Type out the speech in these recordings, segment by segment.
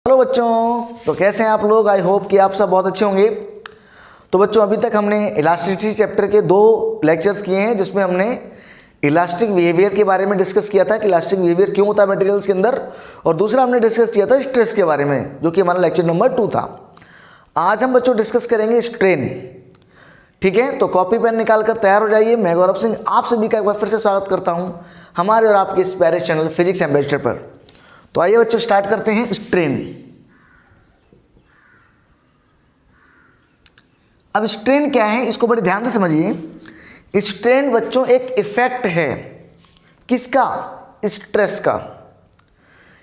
Hello बच्चों, तो कैसे हैं आप लोग। आई होप कि आप सब बहुत अच्छे होंगे। तो बच्चों, अभी तक हमने इलास्टिसिटी चैप्टर के 2 लेक्चर्स किए हैं, जिसमें हमने इलास्टिक बिहेवियर के बारे में डिस्कस किया था कि इलास्टिक बिहेवियर क्यों होता है मटेरियल्स के अंदर, और दूसरा हमने डिस्कस किया था स्ट्रेस के बारे में, जो कि हमारा लेक्चर नंबर 2 था। आज हम बच्चों डिस्कस करेंगे स्ट्रेन। ठीक है, तो कॉपी पेन निकाल कर तैयार हो जाइए। मैं गौरव सिंह आप सभी का एक बार फिर से स्वागत करता हूं हमारे और आपके इस प्यारे चैनल फिजिक्स एम्बेसडर पर। तो आइए बच्चों स्टार्ट करते हैं स्ट्रेन। अब स्ट्रेन क्या है, इसको बड़े ध्यान से समझिए। स्ट्रेन बच्चों एक इफेक्ट है किसका? स्ट्रेस का।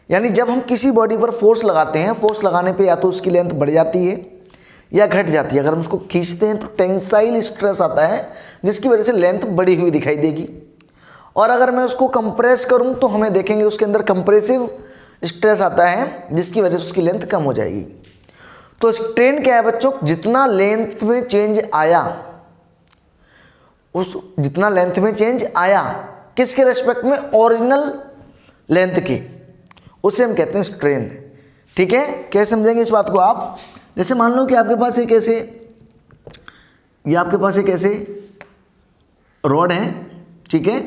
यानी जब हम किसी बॉडी पर फोर्स लगाते हैं, फोर्स लगाने पे या तो उसकी लेंथ बढ़ जाती है या घट जाती है। अगर हम उसको खींचते हैं तो टेंसाइल स्ट्रेस आता है, जिसकी वजह से लेंथ बढ़ी हुई दिखाई देगी। और अगर मैं उसको कंप्रेस करूं तो हमें देखेंगे उसके अंदर कंप्रेसिव स्ट्रेस आता है, जिसकी वजह से उसकी लेंथ कम हो जाएगी। तो स्ट्रेन क्या है बच्चों? जितना लेंथ में चेंज आया, जितना लेंथ में चेंज आया किसके रेस्पेक्ट में? ओरिजिनल लेंथ की, उसे हम कहते हैं स्ट्रेन। ठीक है, कैसे समझेंगे इस बात को आप? जैसे मान लो कि आपके पास एक ऐसे, ये आपके पास एक ऐसे रॉड है, ठीक है,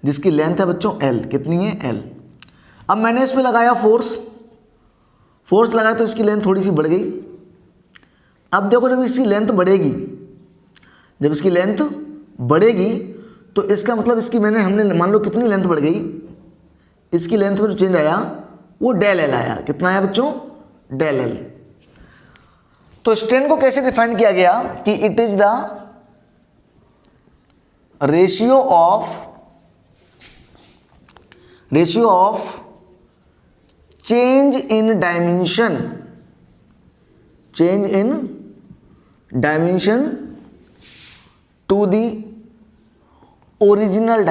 जिसकी लेंथ है बच्चों L। कितनी है? L। अब मैंने इस पे लगाया फोर्स लगाया तो इसकी लेंथ थोड़ी सी बढ़ गई। अब देखो, जब इसकी लेंथ बढ़ेगी, जब इसकी लेंथ बढ़ेगी तो इसका मतलब इसकी हमने मान लो कितनी लेंथ बढ़ गई, इसकी लेंथ में जो चेंज आया वो डेल एल आया। कितना आया बच्चों? Del L. तो स्ट्रेन को कैसे डिफाइन किया गया कि it is the ratio of change in dimension to the original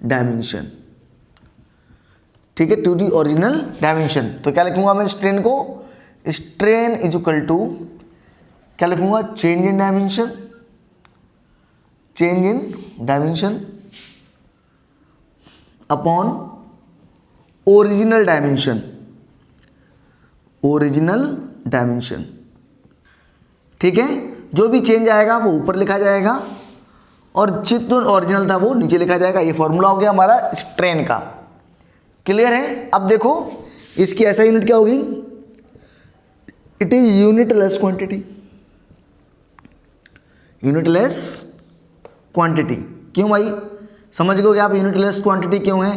dimension, ठीक है, टू दी ओरिजिनल डायमेंशन। तो क्या लिखूंगा मैं स्ट्रेन को? स्ट्रेन इज इक्वल टू क्या लिखूंगा? Change in dimension upon original dimension. ठीक है, जो भी चेंज आएगा वो ऊपर लिखा जाएगा और जितना ओरिजिनल था वो नीचे लिखा जाएगा। ये फॉर्मूला हो गया हमारा स्ट्रेन का। क्लियर है? अब देखो इसकी ऐसा यूनिट क्या होगी? It is unitless quantity. क्यों भाई? समझ गए आप यूनिटलेस क्वांटिटी क्यों है?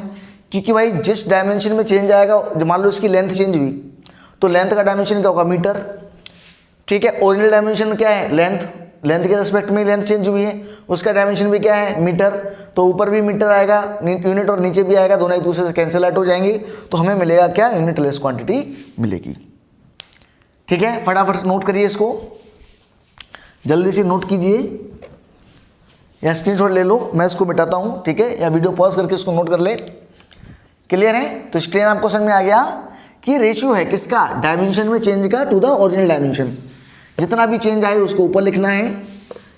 क्योंकि भाई जिस डायमेंशन में चेंज आएगा, मान लो इसकी लेंथ चेंज हुई तो लेंथ का डायमेंशन क्या होगा? मीटर। ठीक है, ओरिजिनल डायमेंशन क्या है? लेंथ के रेस्पेक्ट में लेंथ चेंज हुई है, उसका डायमेंशन भी क्या है? मीटर। तो ऊपर भी मीटर आएगा यूनिट और नीचे भी आएगा, दोनों एक दूसरे से कैंसिल आउट हो जाएंगे, तो हमें मिलेगा क्या? यूनिटलेस क्वांटिटी मिलेगी। ठीक है, फटाफट से नोट करिए इसको, जल्दी से नोट कीजिए या स्क्रीनशॉट ले लो, मैं इसको मिटाता हूँ। ठीक है, या वीडियो पॉज करके इसको नोट कर ले। क्लियर है? तो स्ट्रेन आपको समझ में आ गया कि रेशियो है किसका? डायमेंशन में चेंज का टू द ओरिजिनल डायमेंशन। जितना भी चेंज आए उसको ऊपर लिखना है।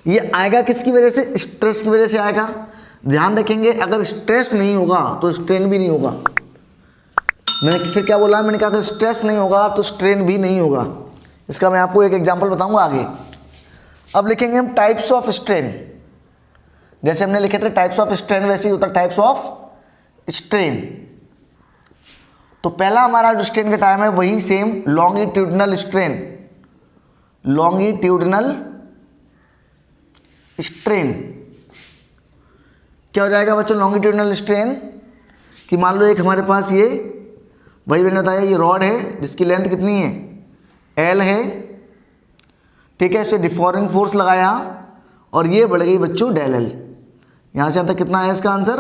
ये आएगा किसकी वजह से? स्ट्रेस की वजह से आएगा। ध्यान रखेंगे, अगर स्ट्रेस नहीं होगा तो स्ट्रेन भी नहीं होगा। मैंने फिर क्या बोला? मैंने कहा अगर स्ट्रेस नहीं होगा तो स्ट्रेन भी नहीं होगा। इसका मैं आपको एक एग्जांपल बताऊंगा आगे। अब लिखेंगे हम टाइप्स ऑफ स्ट्रेन। जैसे हमने लिखे थे टाइप्स ऑफ स्ट्रेन, वैसे ही होता टाइप्स ऑफ स्ट्रेन। तो पहला हमारा जो स्ट्रेन का टाइम है वही सेम लॉन्गिट्यूडनल स्ट्रेन। क्या हो जाएगा बच्चों लॉन्गिट्यूडनल स्ट्रेन? कि मान लो एक हमारे पास ये, भाई मैंने बताया ये रॉड है जिसकी लेंथ कितनी है? L है। ठीक है, इसे डिफॉर्मिंग फोर्स लगाया और ये बढ़ गई बच्चों डेल एल। यहाँ से यहाँ तक कितना है इसका आंसर?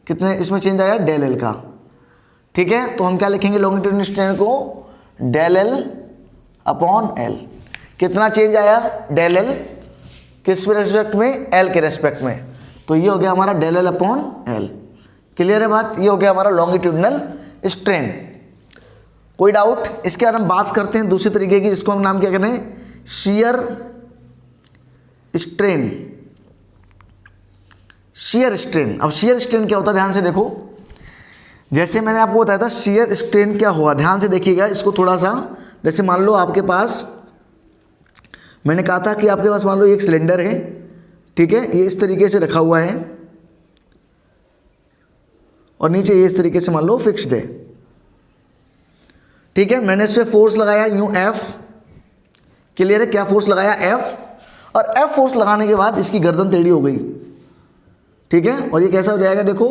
कितने इसमें चेंज आया? डेल एल का। ठीक है, तो हम क्या लिखेंगे लॉन्गिट्यूडनल स्ट्रेन को? Del L upon L. कितना चेंज आया? Del L. किस रेस्पेक्ट में? एल के रेस्पेक्ट में। तो ये हो गया हमारा del L upon L. Clear है बात? ये हो गया हमारा लॉन्गिट्यूडनल स्ट्रेन। कोई डाउट? इसके बाद हम बात करते हैं दूसरे तरीके की, जिसको हम नाम क्या कहते हैं? Shear strain. Shear strain. अब शियर स्ट्रेन क्या होता है? ध्यान से देखो, जैसे मैंने आपको बताया था शियर स्ट्रेन क्या हुआ, ध्यान से देखिएगा इसको थोड़ा सा। जैसे मान लो आपके पास, मैंने कहा था कि आपके पास मान लो एक सिलेंडर है, ठीक है, ये इस तरीके से रखा हुआ है और नीचे ये इस तरीके से मान लो फिक्स्ड है, ठीक है। मैंने इस पर फोर्स लगाया यूं F, क्लियर है, क्या फोर्स लगाया F, और F फोर्स लगाने के बाद इसकी गर्दन टेढ़ी हो गई, ठीक है। और ये कैसा हो जाएगा, देखो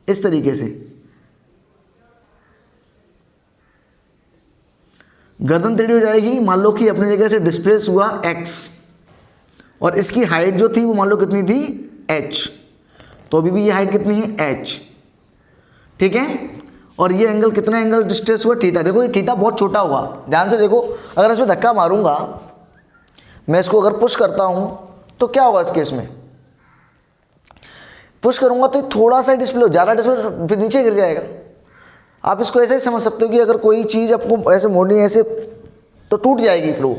इस तरीके से गर्दन टेढ़ी हो जाएगी। मान लो कि अपनी जगह से डिस्प्लेस हुआ x और इसकी हाइट जो थी वो मान लो कितनी थी h, तो अभी भी ये हाइट कितनी है h, ठीक है। और ये एंगल कितना एंगल डिस्प्लेस हुआ थीटा, देखो ये थीटा बहुत छोटा हुआ, ध्यान से देखो। अगर इसमें धक्का मारूंगा, मैं इसको अगर पुश करता हूं तो क्या होगा इस केस में, पुश करूंगा तो ये थोड़ा सा डिस्प्ले हो, ज़्यादा डिस्प्ले फिर नीचे गिर जाएगा। आप इसको ऐसे भी समझ सकते हो कि अगर कोई चीज़ आपको ऐसे मोड़नी है ऐसे तो टूट जाएगी, फिर वो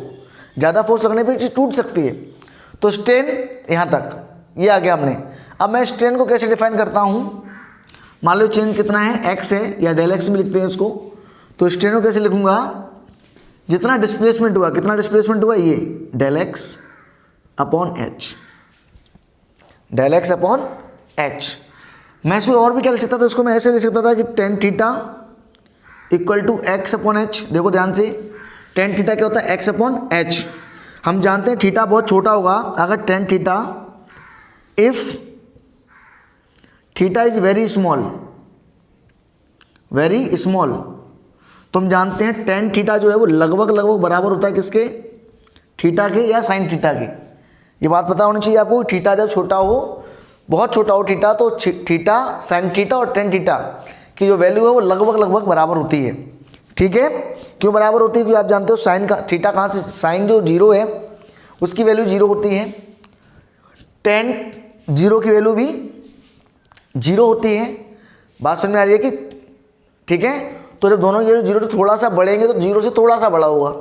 ज़्यादा फोर्स लगने पर चीज़ टूट सकती है। तो स्ट्रेन यहाँ तक ये आ गया हमने। अब मैं स्ट्रेन को कैसे डिफाइन करता हूँ, मान लो चेंज कितना है x है, या डेल x भी लिखते हैं इसको। तो स्ट्रेन को कैसे लिखूँगा, जितना डिस्प्लेसमेंट हुआ, कितना डिस्प्लेसमेंट हुआ, ये del x upon h, del x upon h। मैं इसको और भी क्या लिख सकता था, तो इसको मैं ऐसे लिख सकता था कि tan theta equal to x upon h। देखो ध्यान से, टेन थीटा क्या होता है, x अपॉन h। हम जानते हैं थीटा बहुत छोटा होगा, अगर tan theta, if theta is very small, very small, तो हम जानते हैं टेन थीटा जो है वो लगभग बराबर होता है किसके, थीटा के या साइन थीटा के। ये बात पता होनी चाहिए आपको, थीटा जब छोटा हो, बहुत छोटा हो थीटा, तो थीटा, साइन थीटा और टेन थीटा की जो वैल्यू है वो लगभग बराबर होती है, ठीक है। क्यों बराबर होती है, क्योंकि आप जानते हो साइन का थीटा कहाँ से, साइन जो जीरो है उसकी वैल्यू जीरो होती है, टेन जीरो की वैल्यू भी जीरो होती है। बात समझ में आ रही है कि, ठीक है। तो जब दोनों ये जीरो थोड़ा सा बढ़ेंगे तो जीरो से थोड़ा सा बड़ा होगा,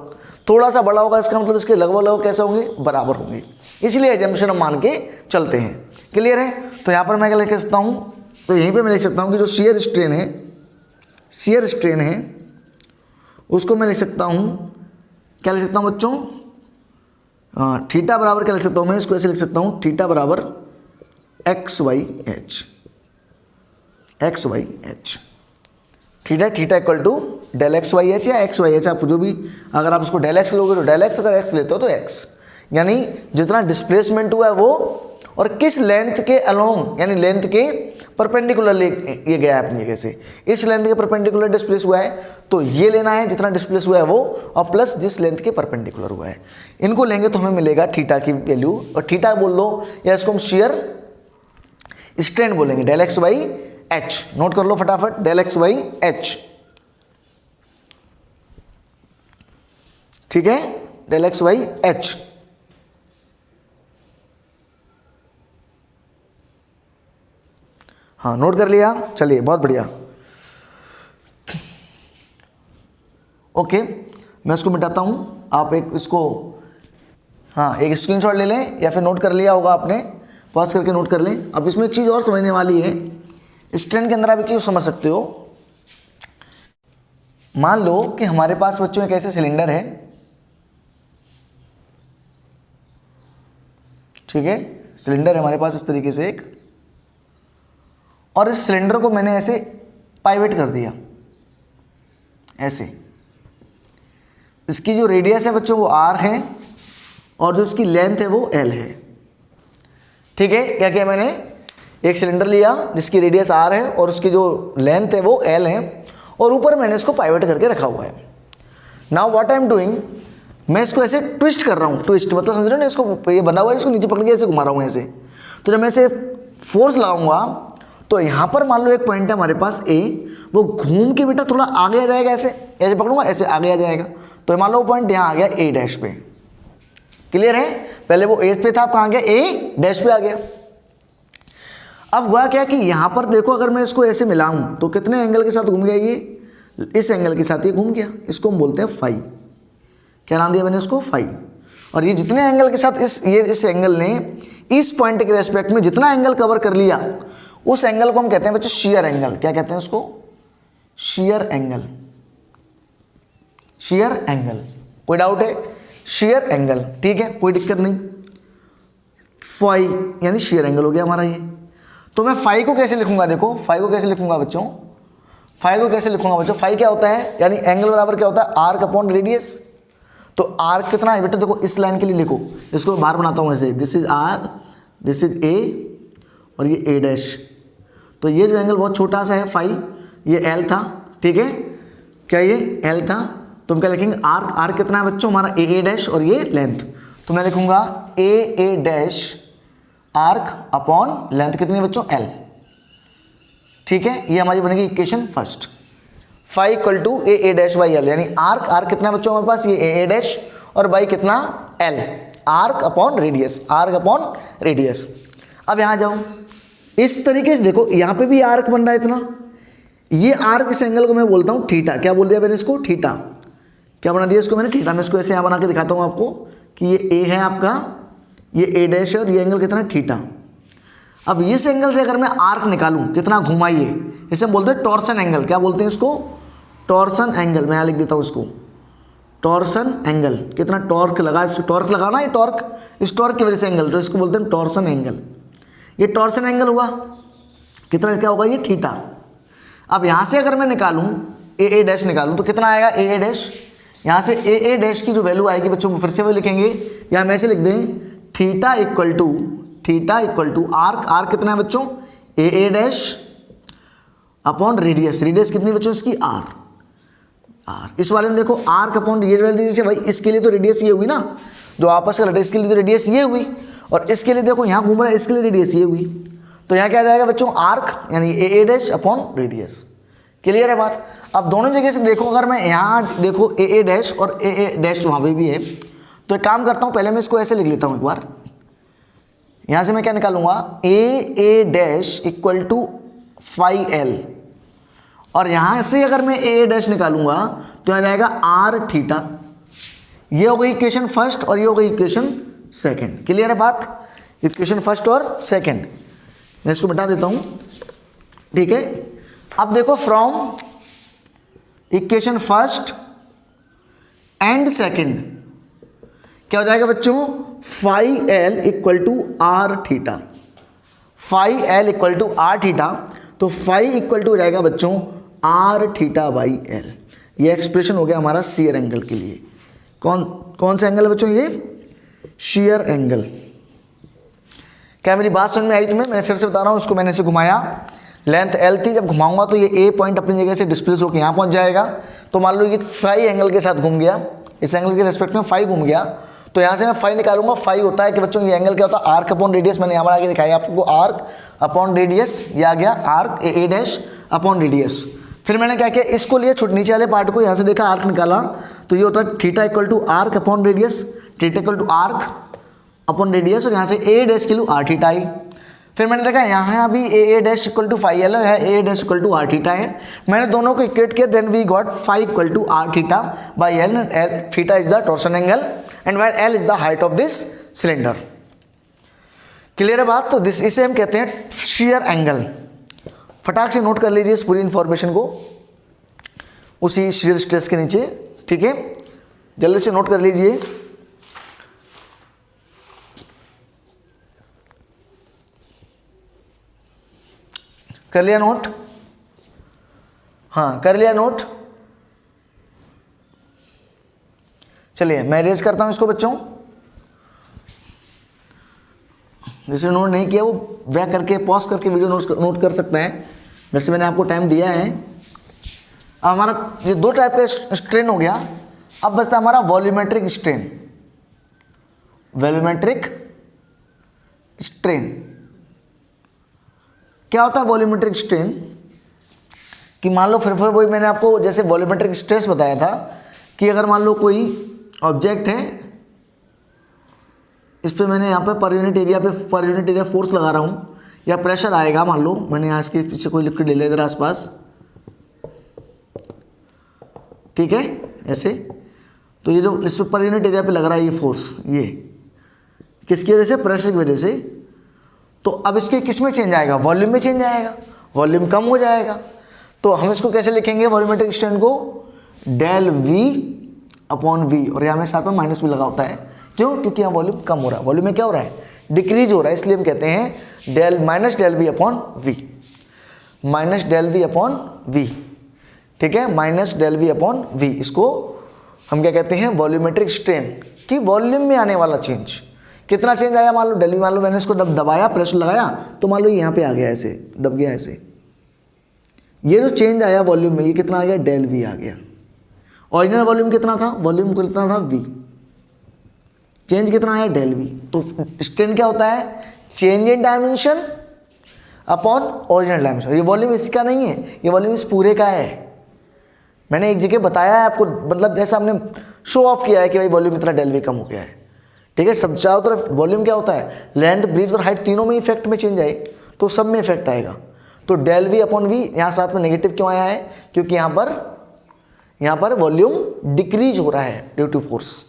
थोड़ा सा बड़ा होगा, इसका मतलब इसके लगभग कैसे होंगे, बराबर होंगे। इसलिए एजम्पशन हम मान के चलते हैं, क्लियर है। तो यहाँ पर मैं क्या लिख सकता हूँ, तो यहीं पे मैं लिख सकता हूँ कि जो शियर स्ट्रेन है, शियर स्ट्रेन है उसको मैं लिख सकता हूँ, क्या लिख सकता हूँ बच्चों, थीटा बराबर क्या लिख सकता हूँ मैं, इसको ऐसे लिख सकता हूँ, थीटा बराबर X Y H, X Y H, theta, theta equal to del X Y H या एक्स वाई एच, आप जो भी, अगर आप इसको डेल एक्स लोगे तो डेल एक्स, अगर एक्स लेते हो तो एक्स, यानी जितना डिस्प्लेसमेंट हुआ है वो और किस लेंथ के अलोंग, यानी लेंथ के परपेंडिकुलर ये गया है अपनी जगह से, इस लेंथ के परपेंडिकुलर डिस्प्लेस हुआ है, तो ये लेना है जितना डिस्प्लेस हुआ है वो, और प्लस जिस लेंथ के परपेंडिकुलर हुआ है, इनको लेंगे तो हमें मिलेगा थीटा की वैल्यू। और थीटा बोल दो, या इसको हम शियर स्ट्रेन बोलेंगे, del X by H. Note कर लो फटाफट, डेल एक्स बाई एच, ठीक है, डेल एक्स बाई एच। हाँ, नोट कर लिया, चलिए बहुत बढ़िया। ओके, मैं इसको मिटाता हूँ, आप एक इसको, हाँ, एक स्क्रीनशॉट ले लें, या फिर नोट कर लिया होगा आपने, पॉज करके नोट कर लें। अब इसमें एक चीज़ और समझने वाली है, स्ट्रेन के अंदर आप एक चीज़ समझ सकते हो। मान लो कि हमारे पास बच्चों एक ऐसे सिलेंडर है, ठीक है, सिलेंडर है हमारे पास इस तरीके से एक, और इस सिलेंडर को मैंने ऐसे पाइवेट कर दिया, ऐसे। इसकी जो रेडियस है बच्चों वो r है, और जो इसकी लेंथ है वो l है, ठीक है। क्या किया मैंने, एक सिलेंडर लिया जिसकी रेडियस r है और उसकी जो लेंथ है वो l है, और ऊपर मैंने इसको पाइवेट करके रखा हुआ है। Now what I am doing, मैं इसको ऐसे ट्विस्ट कर रहा हूँ, ट्विस्ट मतलब समझ रहे हो ना, इसको ये बना हुआ है, इसको नीचे पकड़ के ऐसे घुमा रहा हूँ ऐसे। तो जब मैं ऐसे फोर्स लगाऊंगा तो यहाँ पर मान लो एक पॉइंट है हमारे पास A, वो घूम के बेटा थोड़ा आगे आ जाएगा, ऐसे ऐसे पकड़ूंगा ऐसे आगे आ जाएगा, तो मान लो वो पॉइंट यहाँ आ गया A डैश पे, क्लियर है। पहले वो A पे था, अब कहाँ गया, A डैश पे आ गया। अब हुआ क्या कि यहाँ पर देखो, अगर मैं इसको ऐसे मिलाऊं तो कितने एंगल के साथ घूम गया ये, इस एंगल के साथ ये घूम गया, इसको हम बोलते हैं फाई। क्या नाम दिया मैंने इसको, फाई। और ये जितने एंगल के साथ इस एंगल ने इस पॉइंट के रेस्पेक्ट में जितना एंगल कवर कर लिया, उस एंगल को हम कहते हैं बच्चों शियर एंगल। क्या कहते हैं उसको, shear एंगल, shear एंगल, कोई डाउट है? shear एंगल, ठीक है, कोई दिक्कत नहीं। फाई यानी shear एंगल हो गया हमारा ये। तो मैं फाई को कैसे लिखूंगा? देखो फाई को कैसे लिखूंगा बच्चों, फाई को कैसे लिखूंगा बच्चों? फाई क्या होता है? यानी एंगल बराबर क्या होता है? Arc upon radius. तो आर्क कितना है बेटा? देखो इस लाइन के लिए लिखो, इसको बाहर बनाता हूँ ऐसे, this is R, this is A और ये ए डैश। तो ये जो एंगल बहुत छोटा सा है फाई, ये एल था, ठीक है, क्या ये एल था? तो हम क्या लिखेंगे? आर्क, आर्क कितना है बच्चों? हमारा ए डैश और ये लेंथ। तो मैं लिखूंगा A dash arc upon length कितनी है बच्चों? एल, ठीक है। ये हमारी बनेगी equation first. Phi equal to A dash by L, यानी आर्क, आर्क कितना बच्चों हमारे पास? ये ए डैश और बाई कितना? L, arc upon radius, arc upon radius. अब यहाँ जाओ, इस तरीके से देखो, यहाँ पे भी आर्क बन रहा है इतना, ये आर्क, इस एंगल को मैं बोलता हूँ थीटा। क्या बोल दिया मैंने इसको? थीटा। क्या बना दिया इसको मैंने? थीटा। मैं इसको ऐसे यहाँ बना के दिखाता हूँ आपको कि ये ए है आपका, ये ए डैश है और ये एंगल कितना है? थीटा। अब इस एंगल से अगर मैं आर्क निकालूं, कितना घुमाइए, इसे हम बोलते हैं टॉर्सन एंगल। क्या बोलते हैं इसको? Torsion angle. मैं यहाँ लिख देता हूँ इसको, टॉर्सन एंगल। कितना टॉर्क लगा, इस टॉर्क लगा ना, ये टॉर्क, इस टॉर्क की वजह से एंगल, तो इसको बोलते हैं टॉर्सन एंगल। ये टॉर्सन एंगल हुआ कितना, क्या होगा? ये थीटा। अब यहाँ से अगर मैं निकालूं ए डैश निकालूं तो कितना आएगा? ए डैश। यहाँ से ए डैश की जो वैल्यू आएगी बच्चों, फिर से वो लिखेंगे, या हम ऐसे लिख दें, theta equal to arc, arc कितना है बच्चों? A dash upon radius, radius कितनी बच्चों इसकी? आर। इस वाले में देखो आर्क अपॉन रेडियस है भाई, इसके लिए तो रेडियस ये हुई ना, जो आपस का इसके लिए तो रेडियस ये हुई, और इसके लिए देखो यहाँ घूम रहा है, इसके लिए रेडियस ये हुई। तो यहाँ क्या आ जाएगा बच्चों? आर्क यानी ए डैश अपॉन रेडियस। क्लियर है बात? अब दोनों जगह से देखो, अगर मैं यहाँ देखो ए डैश और ए डैश वहाँ पे भी है, तो एक काम करता हूँ, पहले मैं इसको ऐसे लिख लेता हूँ एक बार। यहाँ से मैं क्या निकालूंगा? A dash equal to phi L, और यहाँ से अगर मैं ए डैश निकालूंगा तो आ जाएगा आर थीटा। ये हो गई इक्वेशन फर्स्ट और ये हो गई इक्वेशन सेकंड। क्लियर है बात? इक्वेशन फर्स्ट और सेकंड। मैं इसको मिटा देता हूँ, ठीक है। अब देखो, from equation first and second क्या हो जाएगा बच्चों? Phi L equal to R theta, phi L equal to R theta. तो फाई इक्वल टू हो जाएगा बच्चों आर थीटा बाई एल। ये एक्सप्रेशन हो गया हमारा शियर एंगल के लिए। कौन सा एंगल है बच्चों? ये शियर एंगल। क्या मेरी बात समझ में आई तुम्हें? मैं फिर से बता रहा हूँ, इसको मैंने ऐसे घुमाया, लेंथ एल थी, जब घुमाऊंगा तो ये ए पॉइंट अपनी जगह से डिस्प्लेस होकर यहाँ पहुँच जाएगा। तो मान लो ये फाई एंगल के साथ घूम गया, इस एंगल के रेस्पेक्ट में फाई घूम गया, तो यहाँ से मैं फाई निकालूंगा। फाई होता है कि बच्चों ये एंगल क्या होता है? Arc upon radius. मैंने यहाँ बना के दिखाया आपको, आर्क अपॉन रेडियस, ये आ गया arc A dash upon radius. फिर मैंने क्या किया, इसको लिया नीचे वाले पार्ट को, यहाँ से देखा आर्क निकाला, तो ये होता है theta equal to arc upon radius, theta equal to arc upon radius, और यहाँ से ए डैश के लिए आर थीटा आई। फिर मैंने देखा यहाँ भी A dash equal to phi L है, A dash equal to R theta है। मैंने दोनों को इक्वेट किया, then we got phi equal to R theta by L, and theta is the torsion angle and where L is the height of this cylinder. Clear है बात? तो this, इसे हम कहते हैं शियर एंगल। फटाक से नोट कर लीजिए इस पूरी इंफॉर्मेशन को उसी शियर स्ट्रेस के नीचे, ठीक है, जल्दी से नोट कर लीजिए। कर लिया नोट? हाँ, कर लिया नोट? चलिए मैं रेज करता हूं इसको बच्चों। जिसने नोट नहीं किया वो बैक करके पॉज करके वीडियो नोट कर सकते हैं, वैसे मैंने आपको टाइम दिया है। अब हमारा ये दो टाइप का स्ट्रेन हो गया। अब बचता हमारा वॉल्यूमेट्रिक स्ट्रेन। वॉल्यूमेट्रिक स्ट्रेन क्या होता है? वॉल्यूमेट्रिक स्ट्रेन कि मान लो, फिर वही मैंने आपको जैसे वॉल्यूमेट्रिक स्ट्रेस बताया था कि अगर मान लो कोई ऑब्जेक्ट है, इस पर मैंने यहाँ पे पर यूनिट एरिया फोर्स लगा रहा हूँ, या प्रेशर आएगा, मान लो मैंने यहाँ इसके पीछे कोई लिक्विड ले लिया इधर आसपास, ठीक है, ऐसे। तो ये जो इस पर यूनिट एरिया पे लग रहा है ये फोर्स, ये किसकी वजह से? प्रेशर की वजह से। तो अब इसके किस में चेंज आएगा? वॉल्यूम में चेंज आएगा, वॉल्यूम कम हो जाएगा। तो हम इसको कैसे लिखेंगे वॉल्यूमेट्रिक स्ट्रेन को, डेल वी अपॉन वी, और यहाँ में साथ में माइनस भी लगा होता है, क्यों, क्योंकि यहाँ वॉल्यूम कम हो रहा है, वॉल्यूम में क्या हो रहा है, डिक्रीज हो रहा है, इसलिए हम कहते हैं del minus del V upon V, minus del V upon V, ठीक है, minus del V upon V, इसको हम क्या कहते हैं वॉल्यूमेट्रिक स्ट्रेन कि वॉल्यूम में आने वाला चेंज, कितना चेंज आया, मान लो डेल वी, मान लो मैंने इसको दबाया, प्रेशर लगाया, तो मान लो यहाँ पे आ गया ऐसे, दब गया ऐसे, ये जो चेंज आया वॉल्यूम में, ये कितना आ गया, डेल वी आ गया। ओरिजिनल वॉल्यूम कितना था, वॉल्यूम कितना था वी, चेंज कितना आया, डेल वी। तो स्ट्रेन क्या होता है, change in dimension upon original dimension. ये वॉल्यूम इसका नहीं है, ये वॉल्यूम इस पूरे का है। मैंने एक जगह बताया है आपको, मतलब जैसा हमने शो ऑफ किया है कि भाई वॉल्यूम इतना डेल वी कम हो गया है, ठीक है। सब चारों तरफ वॉल्यूम क्या होता है, लेंथ ब्रीथ और हाइट तीनों में इफेक्ट में चेंज आए तो सब में इफेक्ट आएगा। तो डेल वी अपॉन वी यहाँ साथ में नेगेटिव क्यों आया है, क्योंकि यहाँ पर वॉल्यूम डिक्रीज हो रहा है ड्यू टू फोर्स।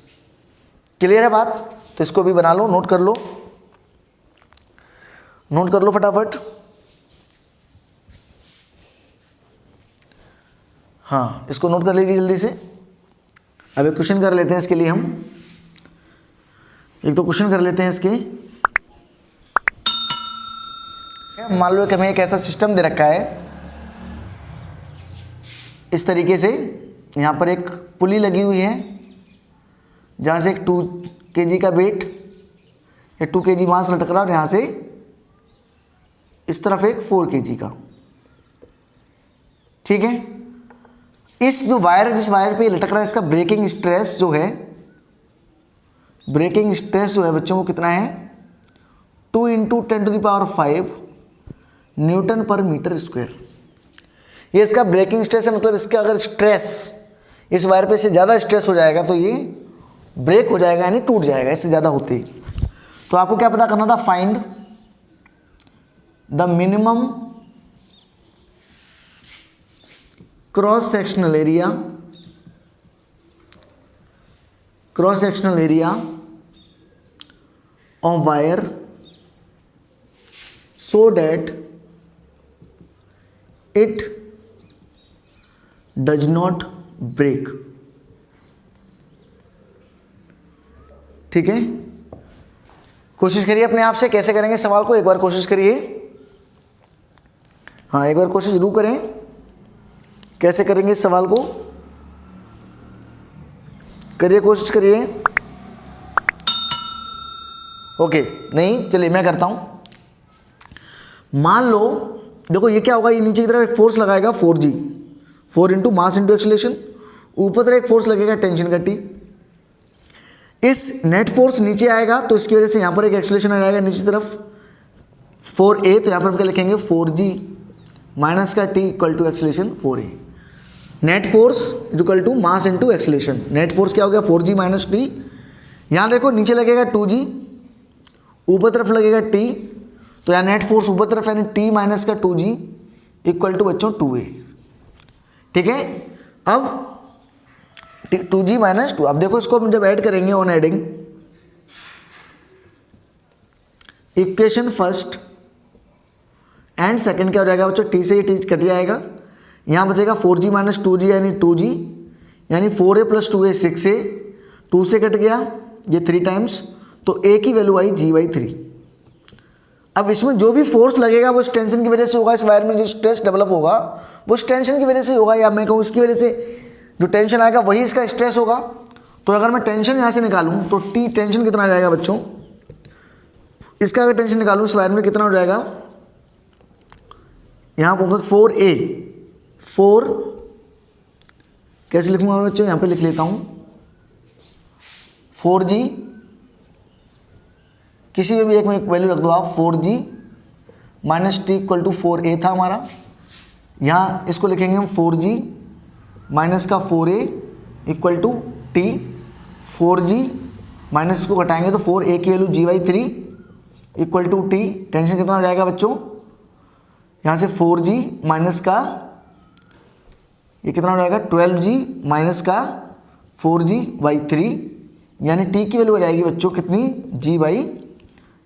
क्लियर है बात, तो इसको भी बना लो, नोट कर लो, नोट कर लो फटाफट। हाँ, इसको नोट कर लीजिए जल्दी से। अब एक क्वेश्चन कर लेते हैं इसके लिए, हम एक तो क्वेश्चन कर लेते हैं इसके। मान लो कि हमें एक ऐसा सिस्टम दे रखा है इस तरीके से, यहाँ पर एक पुली लगी हुई है जहाँ से एक 2 kg का वेट या 2 kg मास लटक रहा है, और यहाँ से इस तरफ एक 4 kg का, ठीक है। इस जो वायर है, जिस वायर पे ये लटक रहा है, इसका ब्रेकिंग स्ट्रेस जो है, ब्रेकिंग स्ट्रेस जो है बच्चों को कितना है, 2 × 10⁵ न्यूटन पर मीटर स्क्वायर। ये इसका ब्रेकिंग स्ट्रेस है, मतलब इसका अगर स्ट्रेस इस वायर पे से ज़्यादा स्ट्रेस हो जाएगा तो ये ब्रेक हो जाएगा, यानी टूट जाएगा इससे ज़्यादा होते ही। तो आपको क्या पता करना था, find the minimum cross sectional area of wire so that it does not break, ठीक है। कोशिश करिए अपने आप से, कैसे करेंगे सवाल को, एक बार कोशिश करिए। हाँ, एक बार कोशिश जरूर करें, कैसे करेंगे इस सवाल को, करिए, कोशिश करिए। ओके, नहीं चलिए मैं करता हूं। मान लो देखो ये क्या होगा, ये नीचे की तरफ एक फोर्स लगाएगा 4G, 4 × मास × एक्सीलरेशन, ऊपर तरफ एक फोर्स लगेगा टेंशन का T। इस नेट फोर्स नीचे आएगा तो इसकी वजह से यहाँ पर एक एक्सीलरेशन आ जाएगा नीचे तरफ 4A, तो यहाँ पर हम क्या लिखेंगे 4G माइनस का T equal to acceleration 4A। Net force equal to mass × acceleration, net force क्या हो गया 4G माइनस T। यहाँ देखो नीचे लगेगा 2G, ऊपर तरफ लगेगा T, तो यहाँ नेट फोर्स ऊपर तरफ यानी T माइनस का 2G इक्वल टू बच्चों 2A, ठीक है। अब 2G माइनस 2, अब देखो इसको हम जब ऐड करेंगे on adding, equation first and second क्या हो जाएगा बच्चों, T से ये T कट जाएगा, यहाँ बचेगा 4G माइनस 2G यानी 2G, यानी 4A + 2A 6A, 2 से कट गया ये 3 टाइम्स, तो A की वैल्यू आई G/3। अब इसमें जो भी फोर्स लगेगा वो इस टेंशन की वजह से होगा, इस वायर में जो स्ट्रेस डेवलप होगा वो इस टेंशन की वजह से होगा, या मैं कहूँ इसकी वजह से जो टेंशन आएगा वही इसका स्ट्रेस होगा। तो अगर मैं टेंशन यहाँ से निकालूँ तो T टेंशन कितना आ जाएगा बच्चों, इसका अगर टेंशन निकालूँ इस वायर में कितना हो जाएगा, यहाँ होगा 4A, 4 कैसे लिखूँगा बच्चों, यहाँ पे लिख लेता हूँ 4G, किसी में भी एक में एक वैल्यू रख दो आप, 4G minus T equal to 4A था हमारा, यहाँ इसको लिखेंगे हम 4G माइनस का 4A equal to T, 4G minus इसको घटाएंगे तो 4A की value G/3 equal to T, tension कितना हो जाएगा बच्चों, यहाँ से 4G माइनस का ये कितना हो जाएगा 12G माइनस का 4G/3, यानी T की वैल्यू हो जाएगी बच्चों कितनी,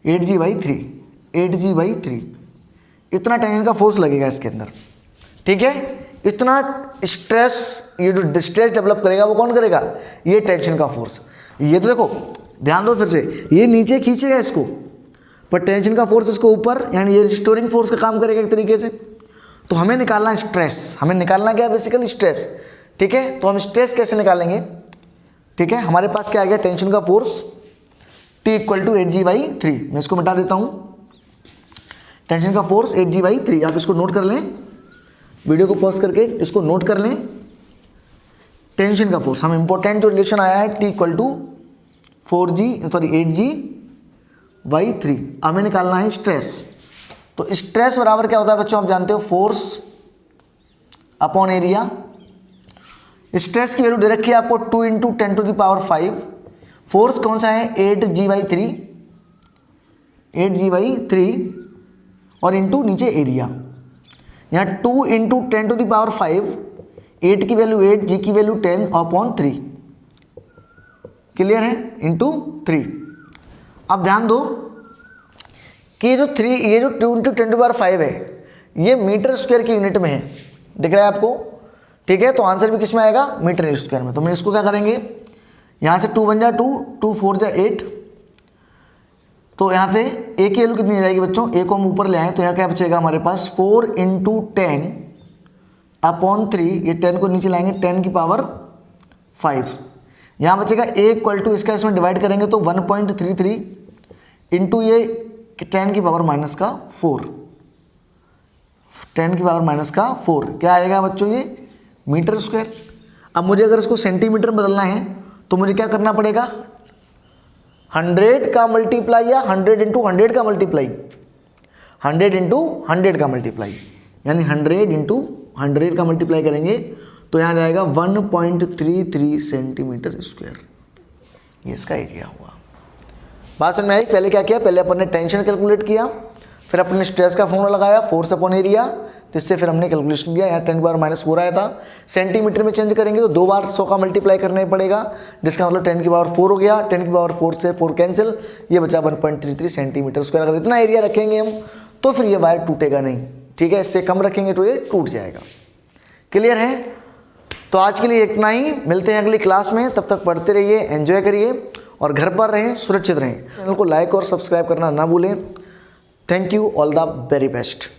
8G/3, 8G/3, इतना टेंशन का फोर्स लगेगा इसके अंदर, ठीक है। इतना स्ट्रेस, ये जो डिस्ट्रेस डेवलप करेगा वो कौन करेगा, ये टेंशन का फोर्स। ये तो देखो ध्यान दो फिर से, ये नीचे खींचेगा इसको, पर टेंशन का फोर्स इसको ऊपर, यानी ये रिस्टोरिंग फोर्स का काम करेगा एक तरीके से। तो हमें निकालना है स्ट्रेस, हमें निकालना क्या है बेसिकली स्ट्रेस, ठीक है। तो हम स्ट्रेस कैसे निकालेंगे, ठीक है। हमारे पास क्या आ गया, टेंशन का फोर्स T = 8G/3। मैं इसको मिटा देता हूं, टेंशन का फोर्स 8G/3। आप इसको नोट कर लें, वीडियो को पॉज करके इसको नोट कर लें। टेंशन का फोर्स, हम इंपॉर्टेंट जो रिलेशन आया है T = 8G/3। हमें निकालना है स्ट्रेस। तो स्ट्रेस बराबर क्या होता है बच्चों, आप जानते हो फोर्स अपॉन एरिया। स्ट्रेस की वैल्यू दे रखी है आपको 2 × 10⁵। फोर्स कौन सा है 8G/3 और इंटू नीचे एरिया। यहाँ 2 × 10⁵, 8 की वैल्यू 8, जी की वैल्यू 10/3, क्लियर है, इंटू 3। अब ध्यान दो कि ये जो 2 × 10⁵ है ये मीटर स्क्वायर की यूनिट में है, दिख रहा है आपको, ठीक है। तो आंसर भी किस में आएगा, मीटर स्क्वायर में। तो मैं इसको क्या करेंगे, यहाँ से 2 × 1 = 2, 2 × 4 = 8। तो यहाँ से a की वैल्यू कितनी जाएगी बच्चों, a को हम ऊपर ले आए तो यहाँ क्या बचेगा हमारे पास 4 × 10/3। ये 10 को नीचे लाएंगे 10⁵। यहाँ बचेगा a = इसका इसमें डिवाइड करेंगे तो 1.33 इंटू ये 10⁻⁴, 10⁻⁴ क्या आएगा बच्चों, ये मीटर स्क्वायर। अब मुझे अगर इसको सेंटीमीटर में बदलना है तो मुझे क्या करना पड़ेगा, 100 का मल्टीप्लाई या 100 × 100 का मल्टीप्लाई, 100 × 100 का मल्टीप्लाई, यानी 100 × 100 का मल्टीप्लाई करेंगे तो यहाँ जाएगा 1.33 सेंटीमीटर स्क्वायर। ये इसका एरिया हुआ। बात समझ में आई। पहले क्या किया, पहले अपन ने टेंशन कैलकुलेट किया, फिर अपने स्ट्रेस का फॉर्मूला लगाया फोर्स अपॉन एरिया, जिससे फिर हमने कैलकुलेशन किया। यहाँ 10⁻⁴ आया था, सेंटीमीटर में चेंज करेंगे तो 2 बार 100 का मल्टीप्लाई करना पड़ेगा, जिसका मतलब 10⁻⁴ हो गया। 10⁻⁴ से 4 कैंसिल, ये बचा 1.33 सेंटीमीटर स्क्वायर। अगर इतना एरिया रखेंगे हम तो फिर ये वायर टूटेगा नहीं, ठीक है। इससे कम रखेंगे तो ये टूट जाएगा। क्लियर है। तो आज के लिए इतना ही, मिलते हैं अगली क्लास में। तब तक पढ़ते रहिए, एंजॉय करिए और घर पर रहें, सुरक्षित रहें। चैनल को लाइक और सब्सक्राइब करना ना भूलें। Thank you, all the very best.